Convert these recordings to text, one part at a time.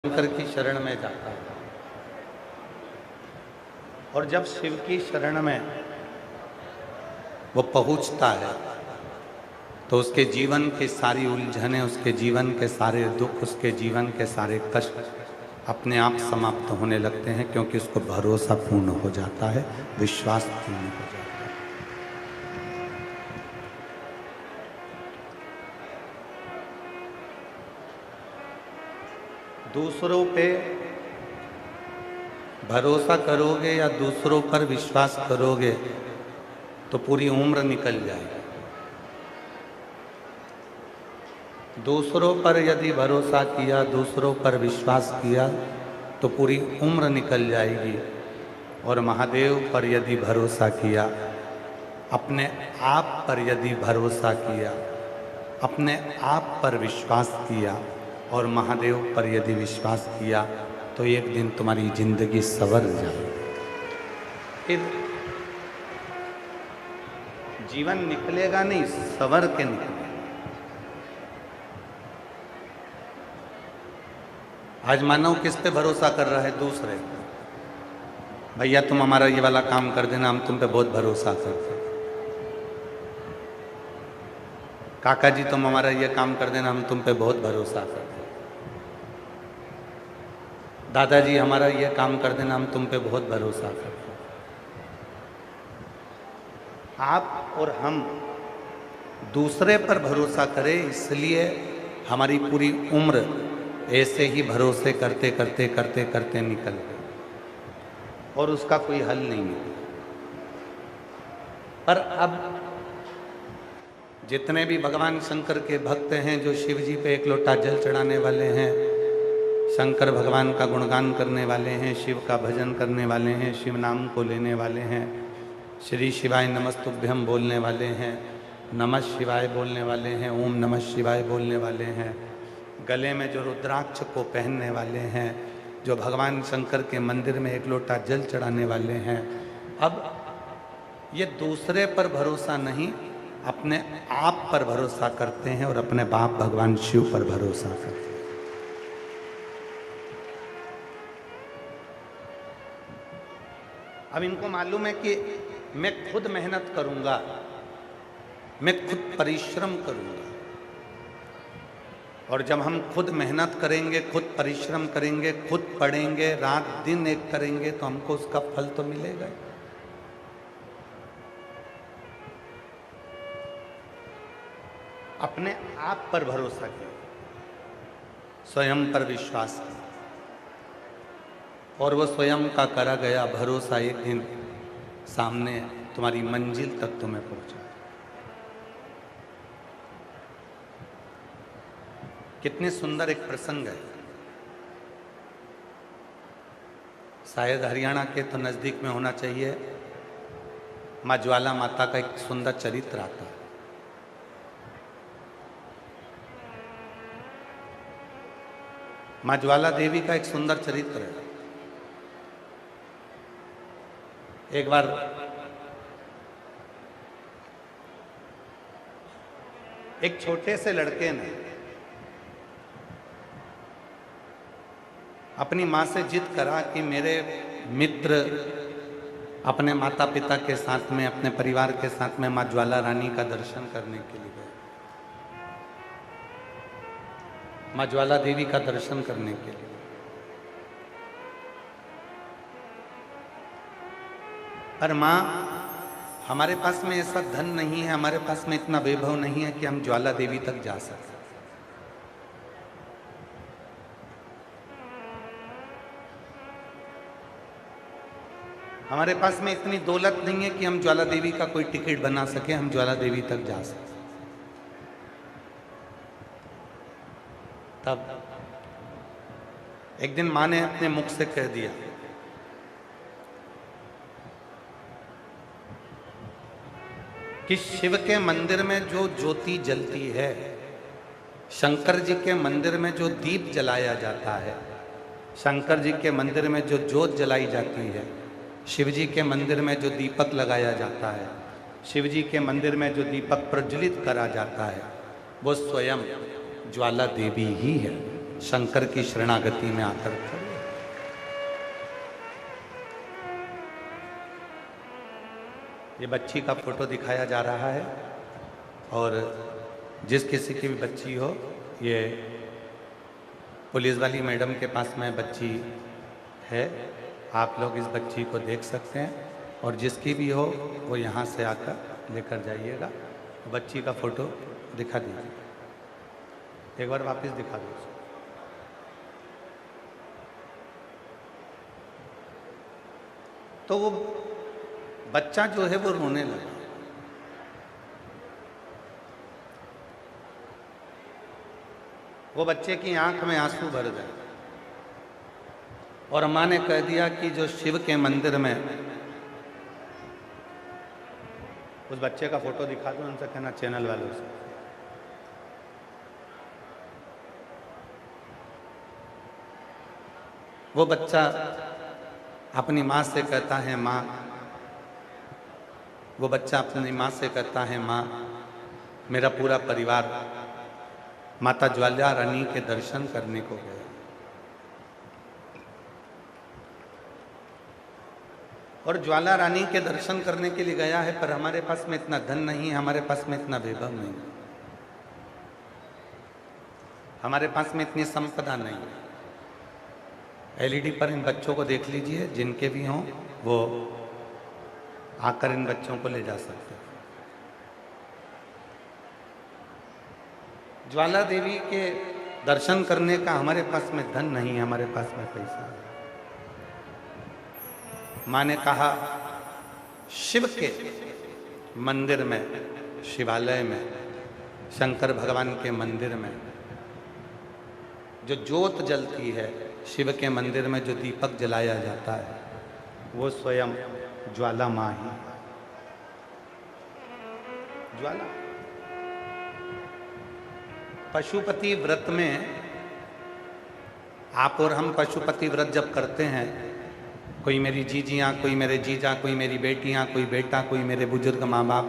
शंकर की शरण में जाता है और जब शिव की शरण में वो पहुंचता है तो उसके जीवन की सारी उलझनें, उसके जीवन के सारे दुख, उसके जीवन के सारे कष्ट अपने आप समाप्त होने लगते हैं, क्योंकि उसको भरोसा पूर्ण हो जाता है, विश्वास पूर्ण हो जाता है। दूसरों पे भरोसा करोगे या दूसरों पर विश्वास करोगे तो पूरी उम्र निकल जाएगी। दूसरों पर यदि भरोसा किया, दूसरों पर विश्वास किया तो पूरी उम्र निकल जाएगी। और महादेव पर यदि भरोसा किया, अपने आप पर यदि भरोसा किया, अपने आप पर विश्वास किया और महादेव पर यदि विश्वास किया तो एक दिन तुम्हारी जिंदगी संवर जाएगी। फिर जीवन निकलेगा नहीं, संवर के निकलेगा। आज मानव किस पे भरोसा कर रहा है? दूसरे। भैया तुम हमारा ये वाला काम कर देना, हम तुम पे बहुत भरोसा करते हैं। काका जी तुम हमारा ये काम कर देना, हम तुम पे बहुत भरोसा करते हैं। दादाजी हमारा ये काम कर देना, हम तुम पे बहुत भरोसा करते हैं। आप और हम दूसरे पर भरोसा करें, इसलिए हमारी पूरी उम्र ऐसे ही भरोसे करते करते करते करते निकल गई और उसका कोई हल नहीं है। पर अब जितने भी भगवान शंकर के भक्त हैं, जो शिव जी पे एक लोटा जल चढ़ाने वाले हैं, शंकर भगवान का गुणगान करने वाले हैं, शिव का भजन करने वाले हैं, शिव नाम को लेने वाले हैं, श्री शिवाय नमस्तुभ्यम बोलने वाले हैं, नमः शिवाय बोलने वाले हैं, ओम नमः शिवाय बोलने वाले हैं, गले में जो रुद्राक्ष को पहनने वाले हैं, जो भगवान शंकर के मंदिर में एक लोटा जल चढ़ाने वाले हैं, अब ये दूसरे पर भरोसा नहीं, अपने आप पर भरोसा करते हैं और अपने बाप भगवान शिव पर भरोसा करते हैं। अब इनको मालूम है कि मैं खुद मेहनत करूंगा, मैं खुद परिश्रम करूंगा, और जब हम खुद मेहनत करेंगे, खुद परिश्रम करेंगे, खुद पढ़ेंगे, रात दिन एक करेंगे तो हमको उसका फल तो मिलेगा। अपने आप पर भरोसा किया, स्वयं पर विश्वास किया और वो स्वयं का करा गया भरोसा एक दिन सामने तुम्हारी मंजिल तक तुम्हें पहुंचा। कितने सुंदर एक प्रसंग है। शायद हरियाणा के तो नजदीक में होना चाहिए। माँ ज्वाला माता का एक सुंदर चरित्र आता है। माँ ज्वाला देवी का एक सुंदर चरित्र है। एक बार एक छोटे से लड़के ने अपनी माँ से जिद करा कि मेरे मित्र अपने माता पिता के साथ में, अपने परिवार के साथ में माँ ज्वाला रानी का दर्शन करने के लिए गए, माँ ज्वाला देवी का दर्शन करने के लिए। पर माँ, हमारे पास में ऐसा धन नहीं है, हमारे पास में इतना वैभव नहीं है कि हम ज्वाला देवी तक जा सकें। हमारे पास में इतनी दौलत नहीं है कि हम ज्वाला देवी का कोई टिकट बना सके, हम ज्वाला देवी तक जा सकें। तब एक दिन माँ ने अपने मुख से कह दिया कि शिव के मंदिर में जो ज्योति जलती है, शंकर जी के मंदिर में जो दीप जलाया जाता है, शंकर जी के मंदिर में जो ज्योत जलाई जाती है, शिव जी के मंदिर में जो दीपक लगाया जाता है, शिव जी के मंदिर में जो दीपक प्रज्वलित करा जाता है, वो स्वयं ज्वाला देवी ही है। शंकर की शरणागति में आकर खड़े। ये बच्ची का फोटो दिखाया जा रहा है और जिस किसी की भी बच्ची हो, ये पुलिस वाली मैडम के पास में बच्ची है, आप लोग इस बच्ची को देख सकते हैं और जिसकी भी हो वो यहाँ से आकर लेकर जाइएगा। बच्ची का फोटो दिखा दीजिए, एक बार वापस दिखा दो। तो वो बच्चा जो है वो रोने लगा। वो बच्चे की आंख में आंसू भर गए और माँ ने कह दिया कि जो शिव के मंदिर में, उस बच्चे का फोटो दिखा दो, उनसे कहना चैनल वालों से, वो बच्चा अपनी माँ से कहता है माँ, वो बच्चा अपनी माँ से कहता है माँ, मेरा पूरा परिवार माता ज्वाला रानी के दर्शन करने को गया। और ज्वाला रानी के दर्शन करने के लिए गया है, पर हमारे पास में इतना धन नहीं है, हमारे पास में इतना वैभव नहीं है, हमारे पास में इतनी संपदा नहीं है। एलईडी पर इन बच्चों को देख लीजिए, जिनके भी हों वो आकर इन बच्चों को ले जा सकते हैं। ज्वाला देवी के दर्शन करने का हमारे पास में धन नहीं है, हमारे पास में पैसा है। माँ ने कहा शिव के मंदिर में, शिवालय में, शंकर भगवान के मंदिर में जो ज्योत जलती है, शिव के मंदिर में जो दीपक जलाया जाता है, वो स्वयं ज्वाला माँ ही। ज्वाला पशुपति व्रत में आप और हम पशुपति व्रत जब करते हैं, कोई मेरी जीजियाँ, कोई मेरे जीजा, कोई मेरी बेटियाँ, कोई बेटा, कोई मेरे बुजुर्ग माँ बाप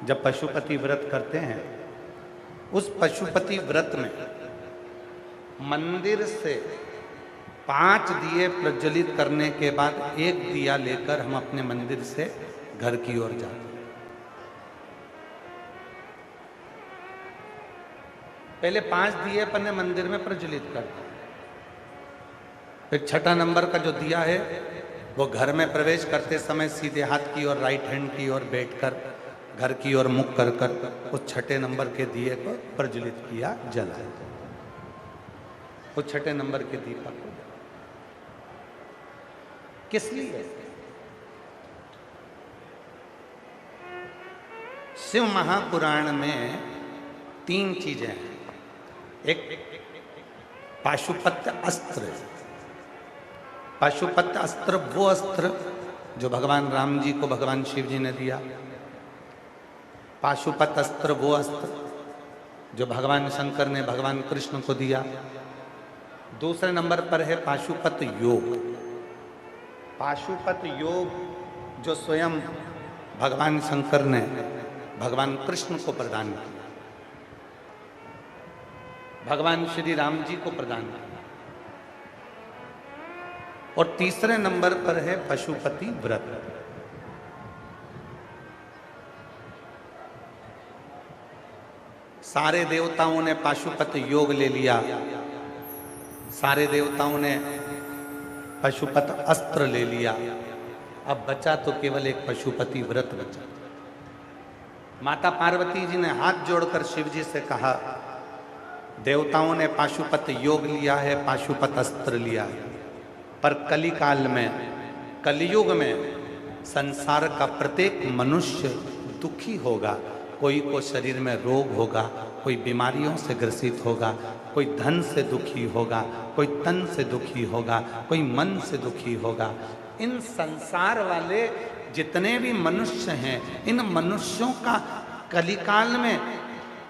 जब पशुपति व्रत करते हैं, उस पशुपति व्रत में मंदिर से 5 दिए प्रज्वलित करने के बाद एक दिया लेकर हम अपने मंदिर से घर की ओर जाते हैं। पहले 5 दिए अपने मंदिर में प्रज्वलित करते हैं, फिर 6ठा नंबर का जो दिया है वो घर में प्रवेश करते समय सीधे हाथ की ओर, राइट हैंड की ओर बैठकर घर की ओर मुख कर कर उस 6ठे नंबर के दिए को प्रज्वलित किया, जलाया। उस 6ठे नंबर के दीपक को किस लिए? शिव महापुराण में 3 चीजें हैं। एक पाशुपत अस्त्र। पाशुपत अस्त्र वो अस्त्र जो भगवान राम जी को भगवान शिव जी ने दिया। पाशुपत अस्त्र वो अस्त्र जो भगवान शंकर ने भगवान कृष्ण को दिया। दूसरे नंबर पर है पाशुपत योग। पाशुपत योग जो स्वयं भगवान शंकर ने भगवान कृष्ण को प्रदान किया, भगवान श्री राम जी को प्रदान किया। और तीसरे नंबर पर है पशुपति व्रत। सारे देवताओं ने पाशुपत योग ले लिया, सारे देवताओं ने पशुपत अस्त्र ले लिया, अब बचा तो केवल एक पशुपति व्रत बचा। माता पार्वती जी ने हाथ जोड़कर शिव जी से कहा, देवताओं ने पाशुपत योग लिया है, पाशुपत अस्त्र लिया है, पर कलिकाल में, कलयुग में संसार का प्रत्येक मनुष्य दुखी होगा। कोई को शरीर में रोग होगा, कोई बीमारियों से ग्रसित होगा, कोई धन से दुखी होगा, कोई तन से दुखी होगा, कोई मन से दुखी होगा। इन संसार वाले जितने भी मनुष्य हैं, इन मनुष्यों का कलिकाल में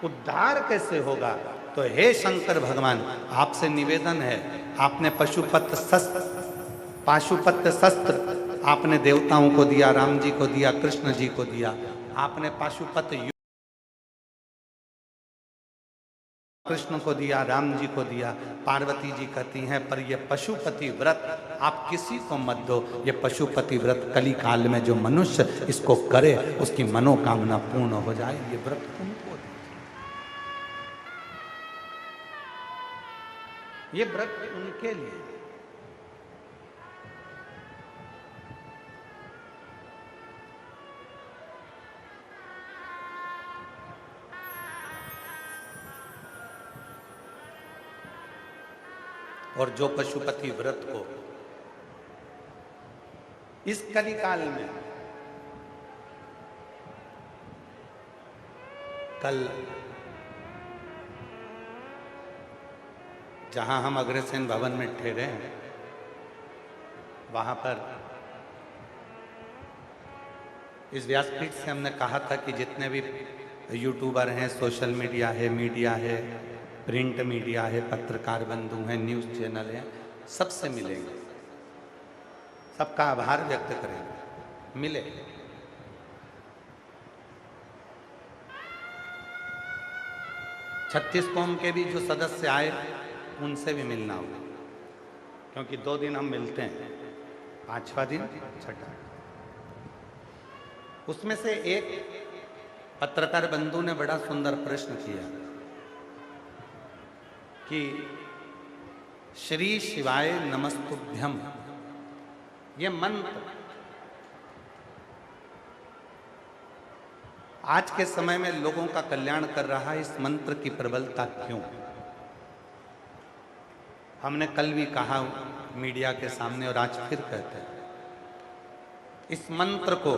उद्धार कैसे होगा? तो हे शंकर भगवान, आपसे निवेदन है, आपने पाशुपत शस्त्र आपने देवताओं को दिया, राम जी को दिया, कृष्ण जी को दिया, आपने पाशुपत कृष्ण को दिया, राम जी को दिया। पार्वती जी कहती हैं पर ये पशुपति व्रत आप किसी को मत दो। ये पशुपति व्रत कली काल में जो मनुष्य इसको करे उसकी मनोकामना पूर्ण हो जाए। ये व्रत उनको दो। ये व्रत उनके लिए। और जो पशुपति व्रत को इस कलिकाल में कल जहां हम अग्रसेन भवन में ठहरे हैं वहां पर इस व्यासपीठ से हमने कहा था कि जितने भी यूट्यूबर हैं, सोशल मीडिया है, प्रिंट मीडिया है, पत्रकार बंधु हैं, न्यूज़ चैनल हैं, सबसे मिलेंगे, सबका आभार व्यक्त करेंगे। मिले। छत्तीस कौम के भी जो सदस्य आए उनसे भी मिलना होगा, क्योंकि 2 दिन हम मिलते हैं, 5वां दिन छठा। उसमें से एक पत्रकार बंधु ने बड़ा सुंदर प्रश्न किया कि श्री शिवाय नमस्तुभ्यम ये मंत्र आज के समय में लोगों का कल्याण कर रहा है, इस मंत्र की प्रबलता क्यों? हमने कल भी कहा मीडिया के सामने और आज फिर कहते हैं, इस मंत्र को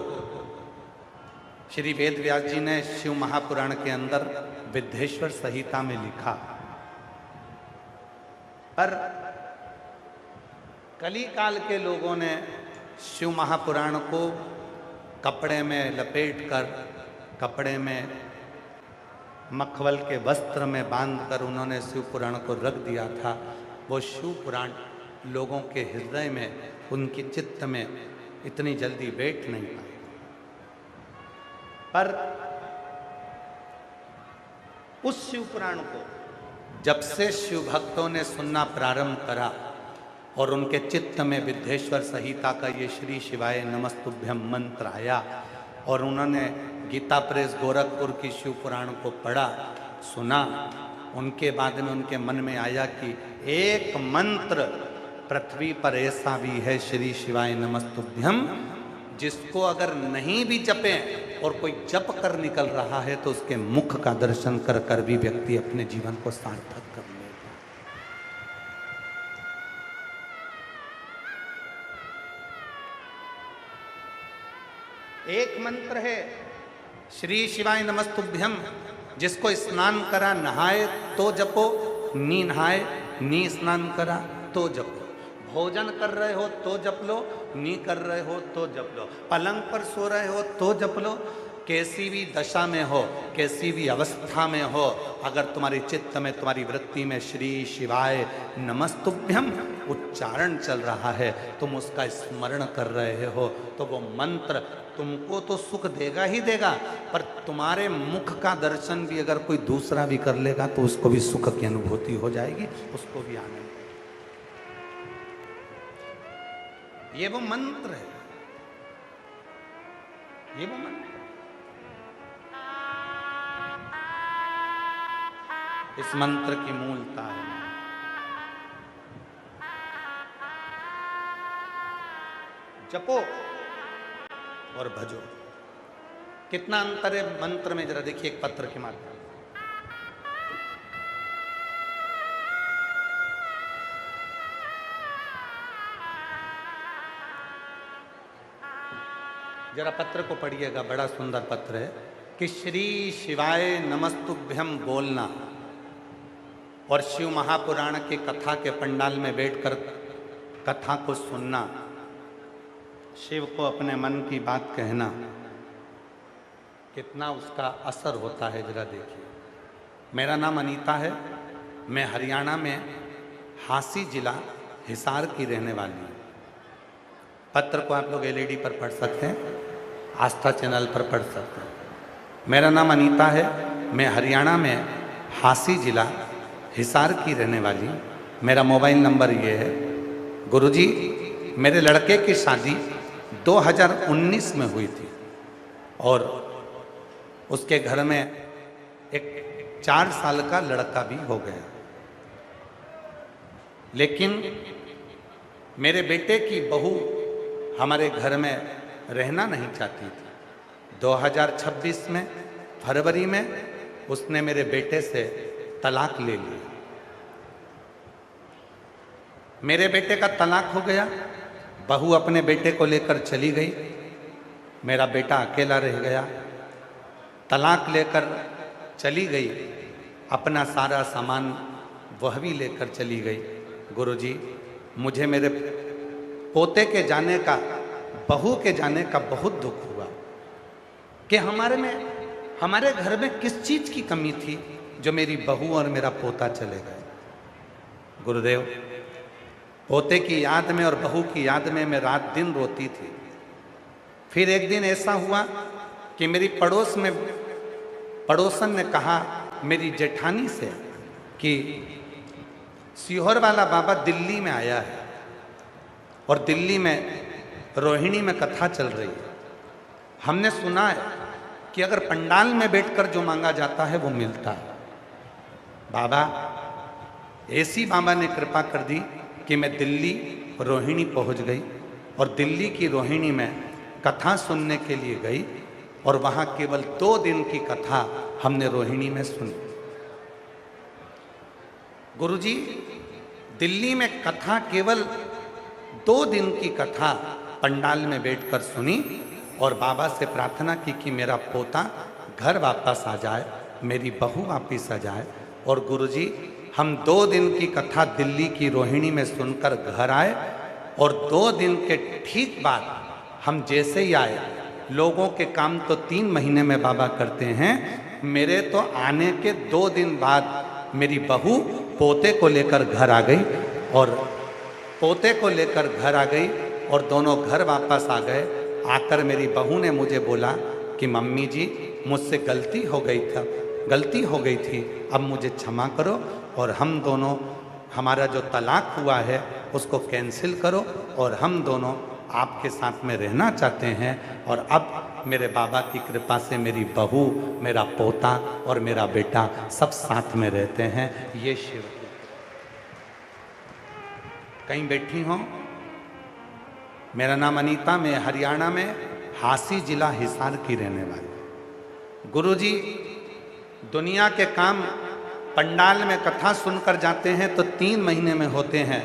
श्री वेद व्यास जी ने शिव महापुराण के अंदर विद्धेश्वर संहिता में लिखा, पर कली काल के लोगों ने शिव महापुराण को कपड़े में लपेटकर, कपड़े में मखमल के वस्त्र में बांधकर उन्होंने शिव पुराण को रख दिया था। वो शिव पुराण लोगों के हृदय में, उनकी चित्त में इतनी जल्दी बैठ नहीं पाए। पर उस शिव पुराण को जब से शिव भक्तों ने सुनना प्रारंभ करा और उनके चित्त में विद्धेश्वर संहिता का ये श्री शिवाय नमस्तुभ्यम मंत्र आया और उन्होंने गीता प्रेस गोरखपुर की शिव पुराण को पढ़ा, सुना, उनके बाद में उनके मन में आया कि एक मंत्र पृथ्वी पर ऐसा भी है श्री शिवाय नमस्तुभ्यम जिसको अगर नहीं भी जपें और कोई जप कर निकल रहा है तो उसके मुख का दर्शन कर कर भी व्यक्ति अपने जीवन को सार्थक कर लेगा। एक मंत्र है श्री शिवाय नमस्तुभ्यम जिसको स्नान करा नहाए तो जपो, नी नहाए नी स्नान करा तो जपो, भोजन कर रहे हो तो जप लो, नी कर रहे हो तो जप लो, पलंग पर सो रहे हो तो जप लो, कैसी भी दशा में हो, कैसी भी अवस्था में हो, अगर तुम्हारे चित्त में, तुम्हारी वृत्ति में श्री शिवाय नमस्तुभ्यम उच्चारण चल रहा है, तुम उसका स्मरण कर रहे हो, तो वो मंत्र तुमको तो सुख देगा ही देगा, पर तुम्हारे मुख का दर्शन भी अगर कोई दूसरा भी कर लेगा तो उसको भी सुख की अनुभूति हो जाएगी, उसको भी आनंद। ये वो मंत्र है, ये वो मंत्र। इस मंत्र की मूलता है जपो और भजो। कितना अंतर है मंत्र में, जरा देखिए एक पत्र के माध्यम। जरा पत्र को पढ़िएगा, बड़ा सुंदर पत्र है कि श्री शिवाय नमस्तुभ्यम बोलना और शिव महापुराण के कथा के पंडाल में बैठकर कथा को सुनना, शिव को अपने मन की बात कहना, कितना उसका असर होता है जरा देखिए। मेरा नाम अनीता है, मैं हरियाणा में हांसी जिला हिसार की रहने वाली हूँ। पत्र को आप लोग एलईडी पर पढ़ सकते हैं, आस्था चैनल पर पढ़ सकते हैं। मेरा नाम अनीता है, मैं हरियाणा में हांसी जिला हिसार की रहने वाली। मेरा मोबाइल नंबर ये है। गुरुजी, मेरे लड़के की शादी 2019 में हुई थी और उसके घर में एक 4 साल का लड़का भी हो गया, लेकिन मेरे बेटे की बहू हमारे घर में रहना नहीं चाहती थी। 2026 में फरवरी में उसने मेरे बेटे से तलाक ले लिया। मेरे बेटे का तलाक हो गया, बहू अपने बेटे को लेकर चली गई, मेरा बेटा अकेला रह गया। तलाक लेकर चली गई, अपना सारा सामान वह भी लेकर चली गई। गुरुजी, मुझे मेरे पोते के जाने का, बहू के जाने का बहुत दुख हुआ कि हमारे घर में किस चीज की कमी थी जो मेरी बहू और मेरा पोता चले गए। गुरुदेव, पोते की याद में और बहू की याद में मैं रात दिन रोती थी। फिर एक दिन ऐसा हुआ कि मेरी पड़ोसन ने कहा मेरी जेठानी से कि सीहोर वाला बाबा दिल्ली में आया है और दिल्ली में रोहिणी में कथा चल रही है। हमने सुना है कि अगर पंडाल में बैठकर जो मांगा जाता है वो मिलता है। बाबा, ऐसी बाबा ने कृपा कर दी कि मैं दिल्ली रोहिणी पहुंच गई और दिल्ली की रोहिणी में कथा सुनने के लिए गई और वहां केवल 2 दिन की कथा हमने रोहिणी में सुनी। गुरुजी, दिल्ली में कथा केवल 2 दिन की कथा पंडाल में बैठकर सुनी और बाबा से प्रार्थना की कि मेरा पोता घर वापस आ जाए, मेरी बहू वापस आ जाए। और गुरुजी, हम 2 दिन की कथा दिल्ली की रोहिणी में सुनकर घर आए और 2 दिन के ठीक बाद हम जैसे ही आए, लोगों के काम तो 3 महीने में बाबा करते हैं, मेरे तो आने के 2 दिन बाद मेरी बहू पोते को लेकर घर आ गई और पोते को लेकर घर आ गई और दोनों घर वापस आ गए। आकर मेरी बहू ने मुझे बोला कि मम्मी जी, मुझसे गलती हो गई थी, अब मुझे क्षमा करो और हम दोनों, हमारा जो तलाक हुआ है उसको कैंसिल करो और हम दोनों आपके साथ में रहना चाहते हैं। और अब मेरे बाबा की कृपा से मेरी बहू, मेरा पोता और मेरा बेटा सब साथ में रहते हैं। ये शिव की। कहीं बैठी हो? मेरा नाम अनीता, मैं हरियाणा में हासी जिला हिसार की रहने वाली। गुरुजी, दुनिया के काम पंडाल में कथा सुनकर जाते हैं तो 3 महीने में होते हैं।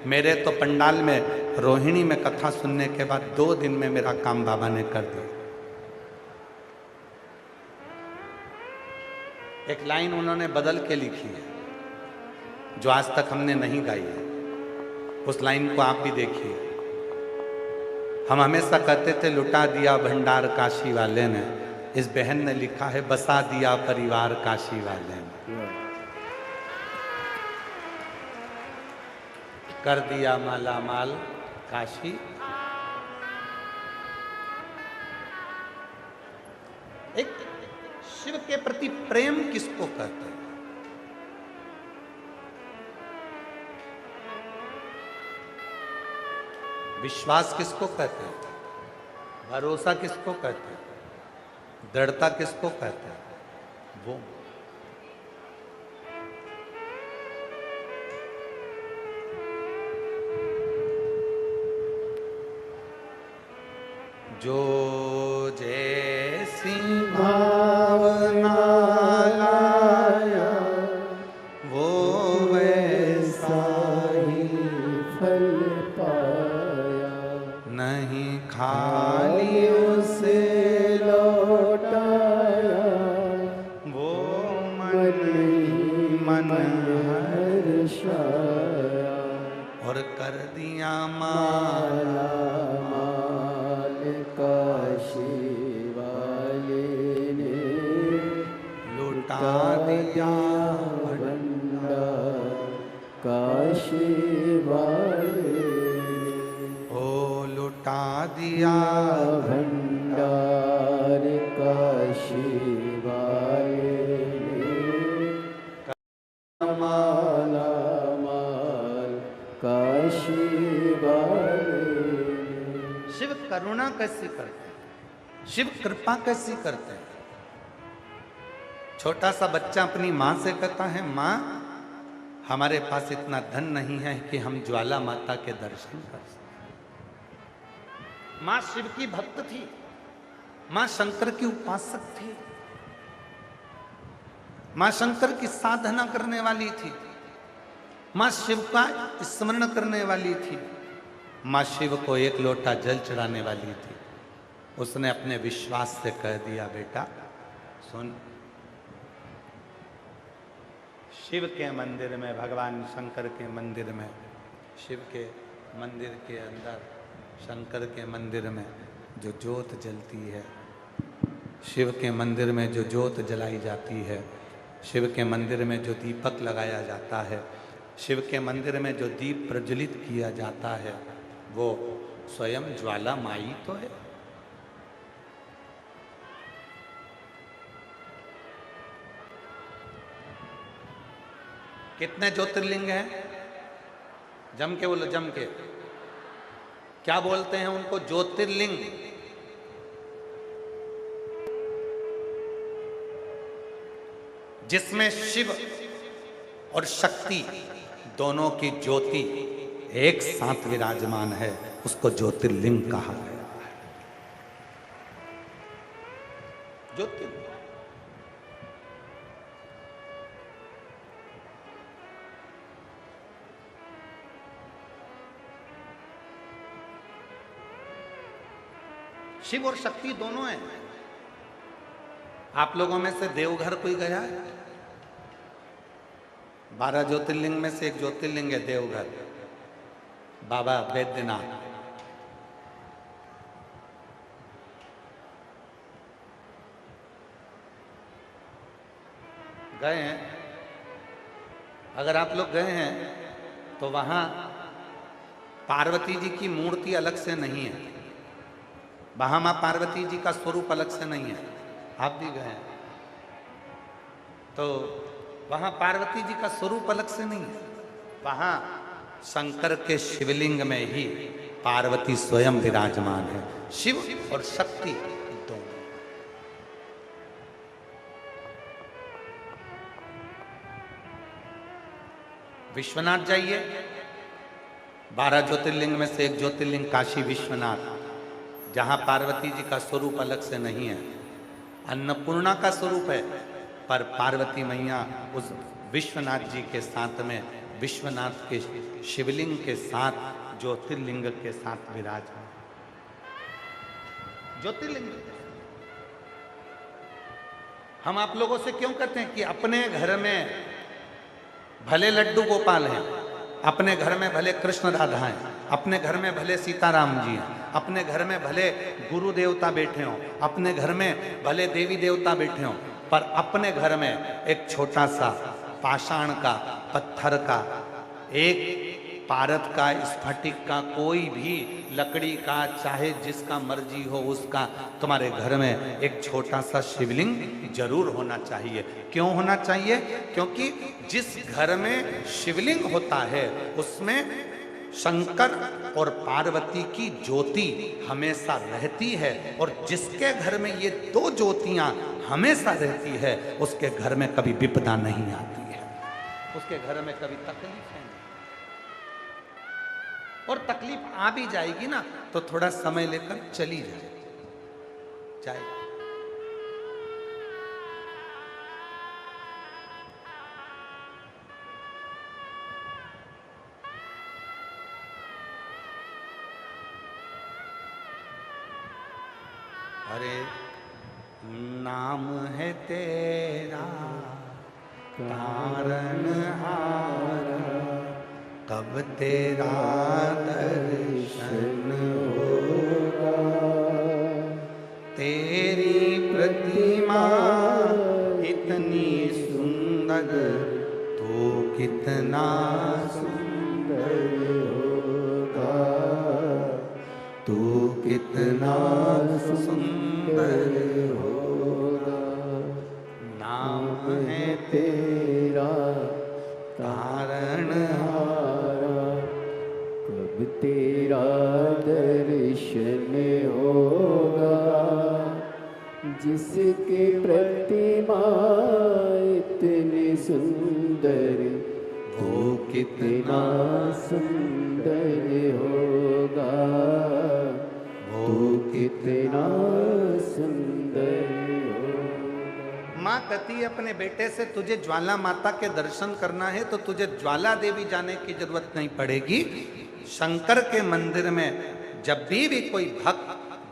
मेरे तो पंडाल में रोहिणी में कथा सुनने के बाद 2 दिन में मेरा काम बाबा ने कर दिया। एक लाइन उन्होंने बदल के लिखी है जो आज तक हमने नहीं गाई है। उस लाइन को आप भी देखिए। हम हमेशा कहते थे लुटा दिया भंडार काशी वाले ने, इस बहन ने लिखा है बसा दिया परिवार काशी वाले ने, कर दिया माला माल काशी। एक शिव के प्रति प्रेम किसको कहते हैं? विश्वास किसको कहते हैं? भरोसा किसको कहते हैं? दृढ़ता किसको कहते हैं? वो जो जैसी भावना लाया वो वैसा ही फल पाया, नहीं खाली उसे लौटाया वो मन हर्षाया, और कर दिया माला काशी वाले ने, लुटा दिया भंडार काशी वाले ने, ओ लुटा दिया भंडार काशी वाले ने। काशी वाले। शिव करुणा कैसी करते हैं, शिव कृपा कैसी करते हैं। छोटा सा बच्चा अपनी माँ से कहता है, माँ हमारे पास इतना धन नहीं है कि हम ज्वाला माता के दर्शन कर सकें। माँ शिव की भक्त थी, माँ शंकर की उपासक थी, माँ शंकर की साधना करने वाली थी, माँ शिव का स्मरण करने वाली थी, माँ शिव को एक लोटा जल चढ़ाने वाली थी। उसने अपने विश्वास से कह दिया, बेटा सुन, शिव के मंदिर में, भगवान शंकर के मंदिर में, शिव के मंदिर के अंदर, शंकर के मंदिर में जो ज्योत जलती है, शिव के मंदिर में जो ज्योत जलाई जाती है, शिव के मंदिर में जो दीपक लगाया जाता है, शिव के मंदिर में जो दीप प्रज्वलित किया जाता है, वो स्वयं ज्वाला माई तो है। कितने ज्योतिर्लिंग हैं? जम के बोलो, जम के। क्या बोलते हैं उनको? ज्योतिर्लिंग। जिसमें शिव और शक्ति दोनों की ज्योति एक साथ विराजमान है, उसको ज्योतिर्लिंग कहा गया है। ज्योतिर्लिंग। शिव और शक्ति दोनों हैं। आप लोगों में से देवघर कोई गया है? 12 ज्योतिर्लिंग में से एक ज्योतिर्लिंग है देवघर, बाबा बैद्यनाथ। गए हैं? अगर आप लोग गए हैं तो वहां पार्वती जी की मूर्ति अलग से नहीं है, वहां मां पार्वती जी का स्वरूप अलग से नहीं है। आप भी गए हैं तो वहां पार्वती जी का स्वरूप अलग से नहीं है, वहां शंकर के शिवलिंग में ही पार्वती स्वयं विराजमान है। शिव और शक्ति दोनों। विश्वनाथ जाइए, 12 ज्योतिर्लिंग में से एक ज्योतिर्लिंग काशी विश्वनाथ, जहां पार्वती जी का स्वरूप अलग से नहीं है, अन्नपूर्णा का स्वरूप है, पर पार्वती मैया उस विश्वनाथ जी के साथ में, विश्वनाथ के शिवलिंग के साथ, ज्योतिर्लिंग के साथ विराजमान। ज्योतिर्लिंग। हम आप लोगों से क्यों कहते हैं कि अपने घर में भले लड्डू गोपाल हैं, अपने घर में भले कृष्ण राधा हैं, अपने घर में भले सीताराम जी हैं, अपने घर में भले गुरु देवता बैठे हों, अपने घर में भले देवी देवता बैठे हों, पर अपने घर में एक छोटा सा पाषाण का, पत्थर का, एक पारद का, स्फटिक का, कोई भी लकड़ी का, चाहे जिसका मर्जी हो उसका, तुम्हारे घर में एक छोटा सा शिवलिंग जरूर होना चाहिए। क्यों होना चाहिए? क्योंकि जिस घर में शिवलिंग होता है उसमें शंकर और पार्वती की ज्योति हमेशा रहती है, और जिसके घर में ये दो ज्योतियां हमेशा रहती है उसके घर में कभी विपदा नहीं आती है, उसके घर में कभी तकलीफ नहीं। और तकलीफ आ भी जाएगी ना तो थोड़ा समय लेकर चली जाए। अरे नाम है तेरा तारनहारा, कब तेरा दर्शन होगा। तेरी प्रतिमा इतनी सुंदर, तो कितना सुंदर होगा, तू कितना सुंदर होगा। नाम है तेरा तारणहारा, तेरा दर्शन होगा, जिसकी प्रतिमा इतनी सुंदर, वो कितना सुंदर होगा, वो कितना सुंदर होगा। माँ कहती है अपने बेटे से, तुझे ज्वाला माता के दर्शन करना है तो तुझे ज्वाला देवी जाने की जरूरत नहीं पड़ेगी। शंकर के मंदिर में जब भी कोई भक्त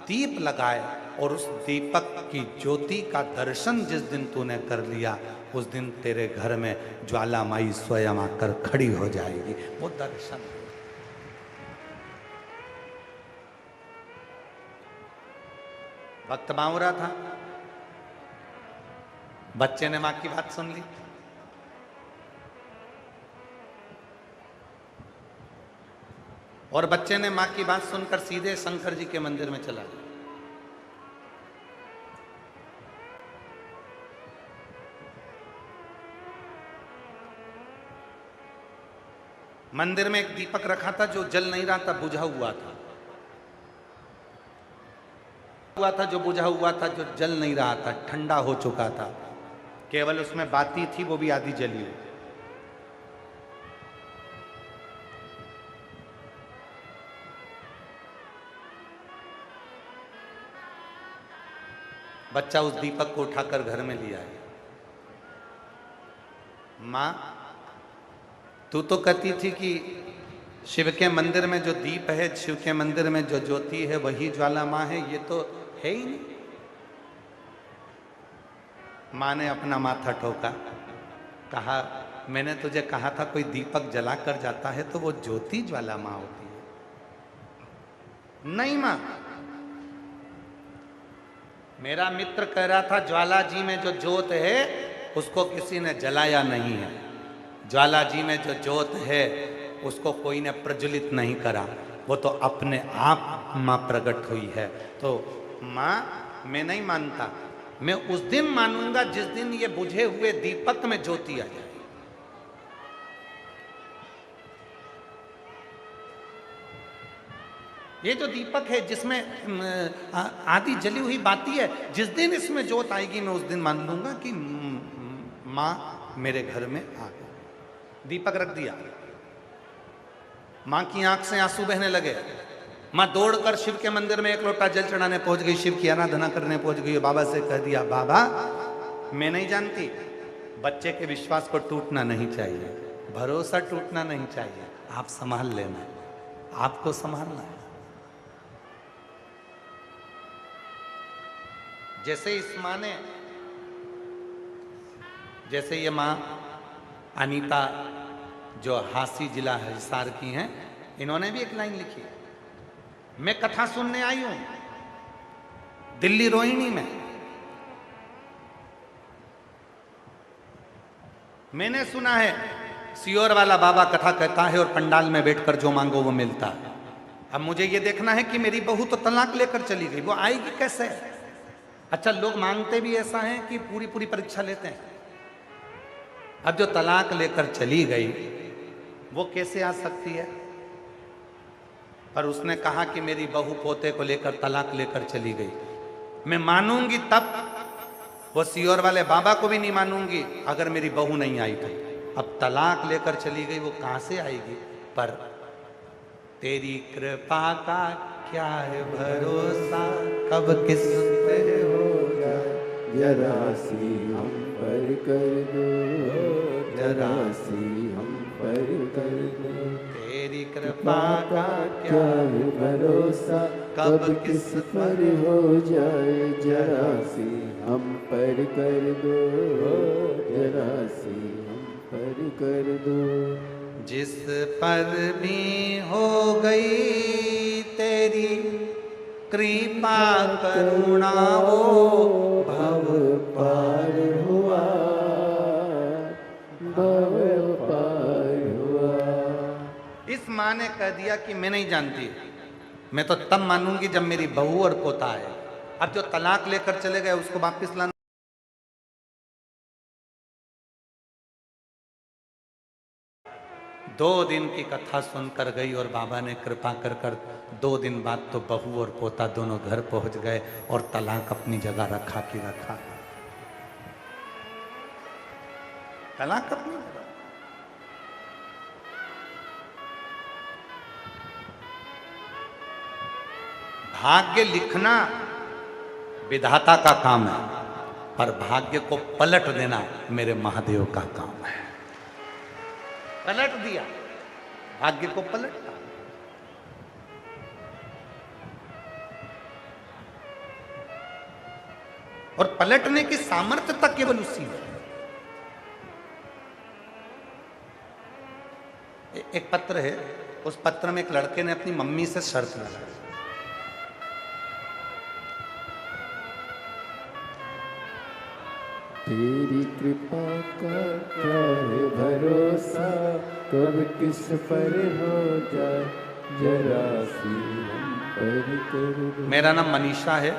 दीप लगाए और उस दीपक की ज्योति का दर्शन जिस दिन तूने कर लिया, उस दिन तेरे घर में ज्वाला माई स्वयं आकर खड़ी हो जाएगी। वो दर्शन भक्त बावरा था, बच्चे ने मां की बात सुन ली, और बच्चे ने मां की बात सुनकर सीधे शंकर जी के मंदिर में चला गया। मंदिर में एक दीपक रखा था जो जल नहीं रहा था, बुझा हुआ था, जो बुझा हुआ था, जो जल नहीं रहा था, ठंडा हो चुका था, केवल उसमें बाती थी, वो भी आधी जली हुई। बच्चा उस दीपक को उठाकर घर में लिया है। मां, तू तो कहती थी कि शिव के मंदिर में जो दीप है, शिव के मंदिर में जो ज्योति है, वही ज्वाला मां है, ये तो है ही नहीं। मां ने अपना माथा ठोका, कहा मैंने तुझे कहा था कोई दीपक जला कर जाता है तो वो ज्योति ज्वाला मां होती है। नहीं मां, मेरा मित्र कह रहा था ज्वाला जी में जो ज्योत है उसको किसी ने जलाया नहीं है, ज्वाला जी में जो ज्योत है उसको कोई ने प्रज्वलित नहीं करा, वो तो अपने आप मां प्रकट हुई है। तो मां, मैं नहीं मानता, मैं उस दिन मानूंगा जिस दिन ये बुझे हुए दीपक में ज्योति आ जाए। ये जो दीपक है जिसमें आधी जली हुई बाती है, जिस दिन इसमें ज्योत आएगी मैं उस दिन मान लूंगा कि मां मेरे घर में आ गई। दीपक रख दिया, मां की आंख से आंसू बहने लगे। मां दौड़कर शिव के मंदिर में एक लोटा जल चढ़ाने पहुंच गई, शिव की आराधना करने पहुंच गई। बाबा से कह दिया, बाबा मैं नहीं जानती, बच्चे के विश्वास को टूटना नहीं चाहिए, भरोसा टूटना नहीं चाहिए, आप संभाल लेना, आपको संभालना है। जैसे इस मां ने, जैसे ये मां अनीता जो हांसी जिला हिसार की हैं, इन्होंने भी एक लाइन लिखी, मैं कथा सुनने आई हूं दिल्ली रोहिणी में, मैंने सुना है सियोर वाला बाबा कथा कहता है और पंडाल में बैठकर जो मांगो वो मिलता है। अब मुझे ये देखना है कि मेरी बहू तो तलाक लेकर चली गई, वो आएगी कैसे? अच्छा, लोग मांगते भी ऐसा है कि पूरी पूरी परीक्षा लेते हैं। अब जो तलाक लेकर चली गई वो कैसे आ सकती है? पर उसने कहा कि मेरी बहू पोते को लेकर तलाक लेकर चली गई, मैं मानूंगी तब, वो सियोर वाले बाबा को भी नहीं मानूंगी अगर मेरी बहू नहीं आई तो। अब तलाक लेकर चली गई, वो कहां से आएगी? पर तेरी कृपा का क्या है भरोसा, कब किस पे हो जाए, जरा सी हम पर कर दो, जरा सी हम पर कर दो, तेरी कृपा का क्या है भरोसा, कब किस पर हो जाए, जरा सी हम पर कर दो, जरा सी हम पर कर दो। जिस पर भी हो गई तेरी कृपा करुणा, वो भव पार हुआ, भव पार हुआ। इस माँ ने कह दिया कि मैं नहीं जानती, मैं तो तब मानूंगी जब मेरी बहू और पोता है। अब जो तलाक लेकर चले गए उसको वापस लाना, 2 दिन की कथा सुनकर गई और बाबा ने कृपा कर कर 2 दिन बाद तो बहू और पोता दोनों घर पहुंच गए और तलाक अपनी जगह रखा कि रखा। तलाक अपनी जगह। भाग्य लिखना विधाता का काम है, पर भाग्य को पलट देना मेरे महादेव का काम है। पलट दिया, भाग्य को पलटा। और पलटने की सामर्थ्य तक केवल उसी में। एक पत्र है, उस पत्र में एक लड़के ने अपनी मम्मी से शर्त लगाई। तेरी कृपा का क्या है भरोसा, कब किस पर हो जाए जरा सी हम पर कर दो। मेरा नाम मनीषा है,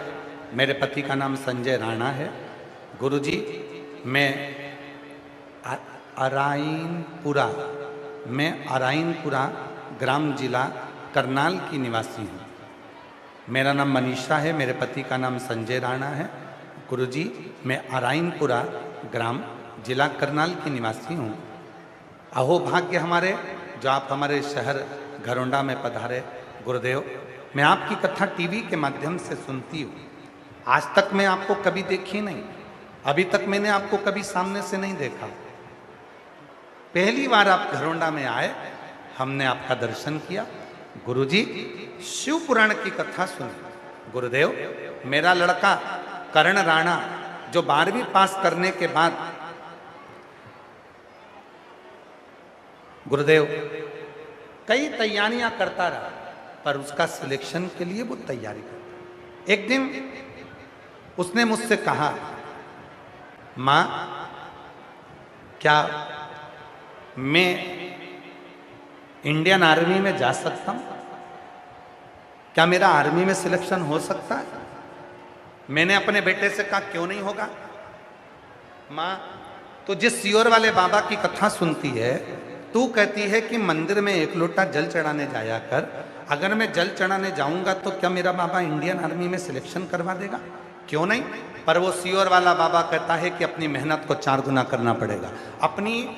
मेरे पति का नाम संजय राणा है। गुरुजी, मैं अराइनपुरा ग्राम जिला करनाल की निवासी हूँ। मेरा नाम मनीषा है, मेरे पति का नाम संजय राणा है। गुरुजी, मैं अराइनपुरा ग्राम जिला करनाल की निवासी हूँ। अहो भाग्य हमारे जो आप हमारे शहर घरोंडा में पधारे। गुरुदेव, मैं आपकी कथा टीवी के माध्यम से सुनती हूँ। आज तक मैं आपको कभी देखी नहीं, अभी तक मैंने आपको कभी सामने से नहीं देखा। पहली बार आप घरोंडा में आए, हमने आपका दर्शन किया। गुरुजी, शिव पुराण की कथा सुनी। गुरुदेव, मेरा लड़का कर्ण राणा जो 12वीं पास करने के बाद गुरुदेव कई तैयारियां करता रहा, पर उसका सिलेक्शन के लिए वो तैयारी करता। एक दिन उसने मुझसे कहा, मां, क्या मैं इंडियन आर्मी में जा सकता हूं? क्या मेरा आर्मी में सिलेक्शन हो सकता है? मैंने अपने बेटे से कहा, क्यों नहीं होगा मां, तो जिस सियोर वाले बाबा की कथा सुनती है, तू कहती है कि मंदिर में 1 लोटा जल चढ़ाने जाया कर। अगर मैं जल चढ़ाने जाऊंगा तो क्या मेरा बाबा इंडियन आर्मी में सिलेक्शन करवा देगा? क्यों नहीं? पर वो सियोर वाला बाबा कहता है कि अपनी मेहनत को 4 गुना करना पड़ेगा। अपनी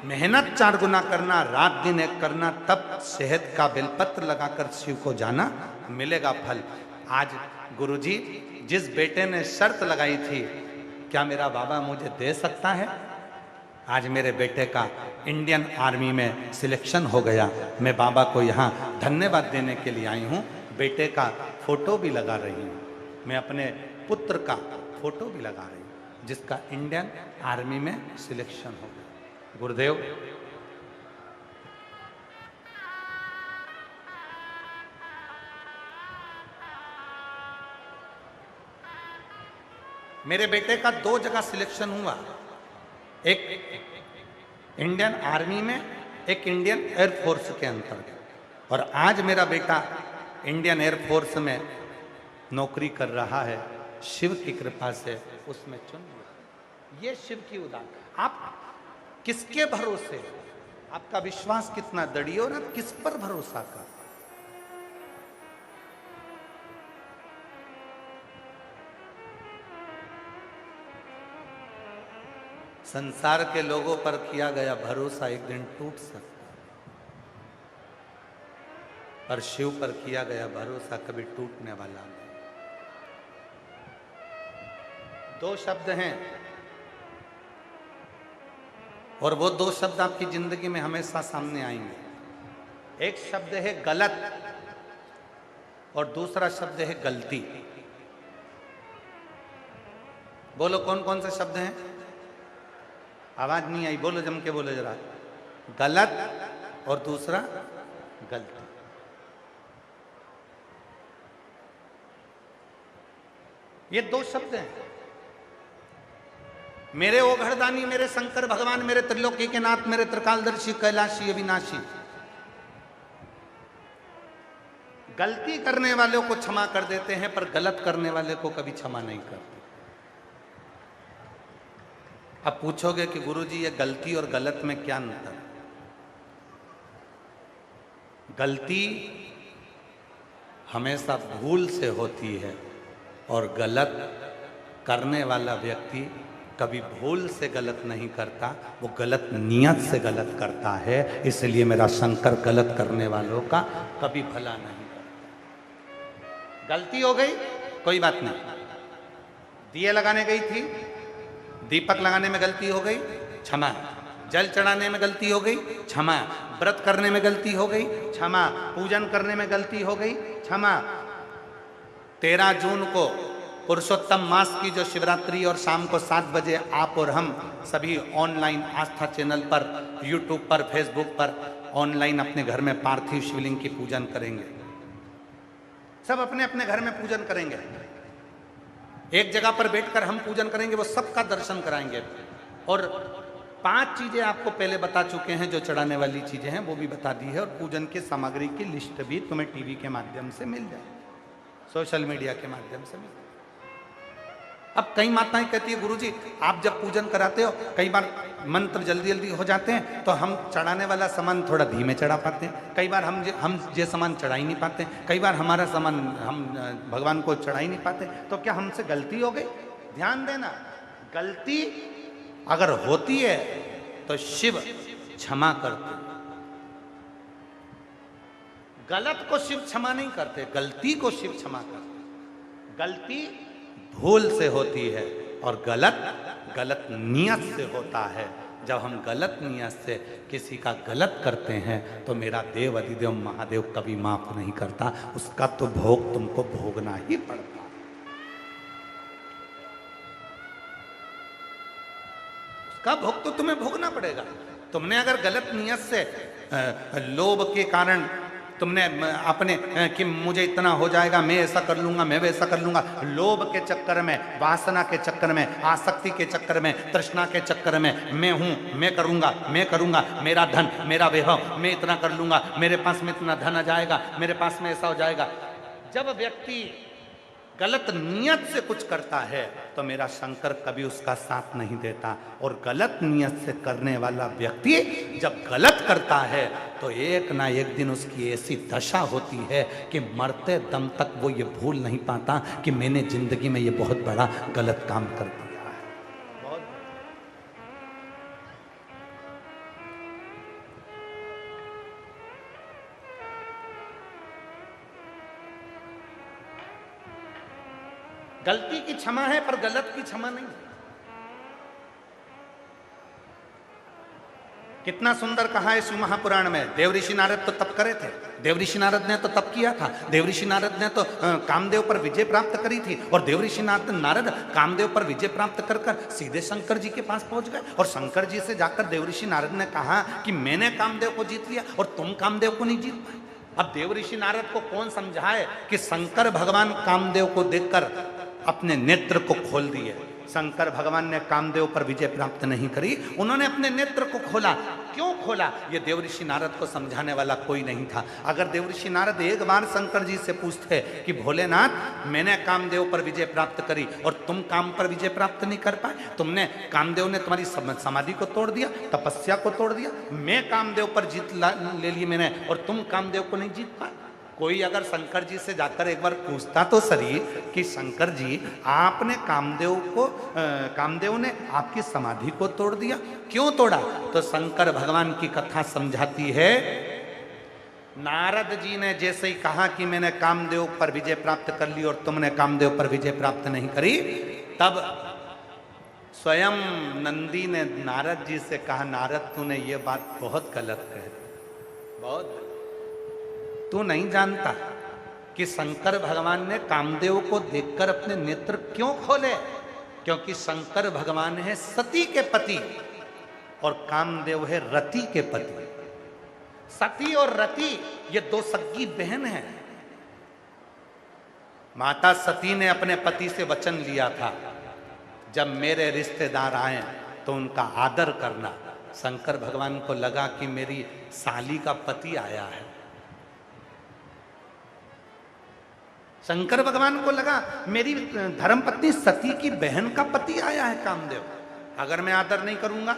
मेहनत 4 गुना करना, रात दिन एक करना, तब शहद का बेलपत्र लगाकर शिव को जाना, मिलेगा फल। आज गुरुजी, जिस बेटे ने शर्त लगाई थी, क्या मेरा बाबा मुझे दे सकता है? आज मेरे बेटे का इंडियन आर्मी में सिलेक्शन हो गया। मैं बाबा को यहाँ धन्यवाद देने के लिए आई हूँ। बेटे का फोटो भी लगा रही हूँ, मैं अपने पुत्र का फोटो भी लगा रही हूँ, जिसका इंडियन आर्मी में सिलेक्शन हो गया। गुरुदेव, मेरे बेटे का 2 जगह सिलेक्शन हुआ, एक इंडियन आर्मी में, एक इंडियन एयरफोर्स के अंतर्गत। और आज मेरा बेटा इंडियन एयरफोर्स में नौकरी कर रहा है। शिव की कृपा से उसमें चुन लिया। ये शिव की उदान। आप किसके भरोसे, आपका विश्वास कितना दृढ़ और आप किस पर भरोसा कर? संसार के लोगों पर किया गया भरोसा एक दिन टूट सकता है, पर शिव पर किया गया भरोसा कभी टूटने वाला नहीं। 2 शब्द हैं, और वो 2 शब्द आपकी जिंदगी में हमेशा सामने आएंगे। एक शब्द है गलत और दूसरा शब्द है गलती। बोलो कौन कौन से शब्द हैं? आवाज नहीं आई, बोलो जम के बोलो जरा। गलत और दूसरा गलती। ये 2 शब्द हैं। मेरे ओघड़दानी, मेरे शंकर भगवान, मेरे त्रिलोकी के नाथ, मेरे त्रिकालदर्शी, कैलाशी, अविनाशी। गलती करने वालों को क्षमा कर देते हैं, पर गलत करने वाले को कभी क्षमा नहीं करते। अब पूछोगे कि गुरुजी ये गलती और गलत में क्या अंतर? गलती हमेशा भूल से होती है और गलत करने वाला व्यक्ति कभी भूल से गलत नहीं करता, वो गलत नियत से गलत करता है। इसलिए मेरा शंकर गलत करने वालों का कभी भला नहीं करता। गलती हो गई कोई बात नहीं, दिए लगाने गई थी, दीपक लगाने में गलती हो गई, क्षमा। जल चढ़ाने में गलती हो गई, क्षमा। व्रत करने में गलती हो गई, क्षमा। पूजन करने में गलती हो गई, क्षमा। 13 जून को पुरुषोत्तम मास की जो शिवरात्रि और शाम को 7 बजे आप और हम सभी ऑनलाइन आस्था चैनल पर, यूट्यूब पर, फेसबुक पर ऑनलाइन अपने घर में पार्थिव शिवलिंग की पूजन करेंगे। सब अपने अपने घर में पूजन करेंगे, एक जगह पर बैठकर हम पूजन करेंगे, वो सबका दर्शन कराएंगे। और 5 चीजें आपको पहले बता चुके हैं, जो चढ़ाने वाली चीजें हैं वो भी बता दी है, और पूजन की सामग्री की लिस्ट भी तुम्हें टीवी के माध्यम से मिल जाए, सोशल मीडिया के माध्यम से मिल जाए। अब कई माताएं कहती है गुरुजी आप जब पूजन कराते हो कई बार मंत्र जल्दी जल्दी हो जाते हैं तो हम चढ़ाने वाला सामान थोड़ा धीमे चढ़ा पाते हैं, कई बार हम ये सामान चढ़ा ही नहीं पाते, कई बार हमारा सामान हम भगवान को चढ़ा ही नहीं पाते, तो क्या हमसे गलती हो गई? ध्यान देना, गलती अगर होती है तो शिव क्षमा करते, गलत को शिव क्षमा नहीं करते, गलती को शिव क्षमा करते। गलती भूल से होती है और गलत नियत से होता है। जब हम गलत नियत से किसी का गलत करते हैं तो मेरा देव अधिदेव महादेव कभी माफ नहीं करता, उसका तो भोग तुमको भोगना ही पड़ता। उसका भोग तो तुम्हें भोगना पड़ेगा। तुमने अगर गलत नियत से लोभ के कारण तुमने अपने कि मुझे इतना हो जाएगा, मैं ऐसा कर लूंगा, मैं वैसा कर लूंगा, लोभ के चक्कर में, वासना के चक्कर में, आसक्ति के चक्कर में, तृष्णा के चक्कर में, मैं हूं, मैं करूंगा, मेरा धन, मेरा वैभव, मैं इतना कर लूंगा, मेरे पास में इतना धन आ जाएगा, मेरे पास में ऐसा हो जाएगा। जब व्यक्ति गलत नियत से कुछ करता है तो मेरा शंकर कभी उसका साथ नहीं देता, और गलत नियत से करने वाला व्यक्ति जब गलत करता है तो एक ना एक दिन उसकी ऐसी दशा होती है कि मरते दम तक वो ये भूल नहीं पाता कि मैंने जिंदगी में ये बहुत बड़ा गलत काम कर दिया है। गलती की क्षमा है पर गलत की क्षमा नहीं। कितना सुंदर कहा है शिव महापुराण में, देवऋषि नारद तो तप करे थे, देवऋषि नारद ने तो तप किया था, देवऋषि नारद ने तो कामदेव पर विजय प्राप्त करी थी, और देवऋषि नारद कामदेव पर विजय प्राप्त कर कर सीधे शंकर जी के पास पहुंच गए, और शंकर जी से जाकर देवऋषि नारद ने कहा कि मैंने कामदेव को जीत लिया और तुम कामदेव को नहीं जीत पाए। अब देवऋषि नारद को कौन समझाए कि शंकर भगवान कामदेव को देखकर अपने नेत्र को खोल दिए। शंकर भगवान ने कामदेव पर विजय प्राप्त नहीं करी, उन्होंने अपने नेत्र को खोला। क्यों खोला? ये देवऋषि नारद को समझाने वाला कोई नहीं था। अगर देवऋषि नारद एक बार शंकर जी से पूछते कि भोलेनाथ मैंने कामदेव पर विजय प्राप्त करी और तुम काम पर विजय प्राप्त नहीं कर पाए, तुमने कामदेव ने तुम्हारी समाधि को तोड़ दिया, तपस्या को तोड़ दिया, मैं कामदेव पर जीत ले ली मैंने और तुम कामदेव को नहीं जीत पाए। कोई अगर शंकर जी से जाकर एक बार पूछता तो सही कि शंकर जी आपने कामदेव ने आपकी समाधि को तोड़ दिया, क्यों तोड़ा? तो शंकर भगवान की कथा समझाती है, नारद जी ने जैसे ही कहा कि मैंने कामदेव पर विजय प्राप्त कर ली और तुमने कामदेव पर विजय प्राप्त नहीं करी, तब स्वयं नंदी ने नारद जी से कहा, नारद तूने ये बात बहुत गलत कह दी, बहुत। तू नहीं जानता कि शंकर भगवान ने कामदेव को देखकर अपने नेत्र क्यों खोले? क्योंकि शंकर भगवान है सती के पति और कामदेव है रति के पति। सती और रति ये दो सगी बहन हैं। माता सती ने अपने पति से वचन लिया था, जब मेरे रिश्तेदार आए तो उनका आदर करना। शंकर भगवान को लगा कि मेरी साली का पति आया है, शंकर भगवान को लगा मेरी धर्मपत्नी सती की बहन का पति आया है कामदेव, अगर मैं आदर नहीं करूंगा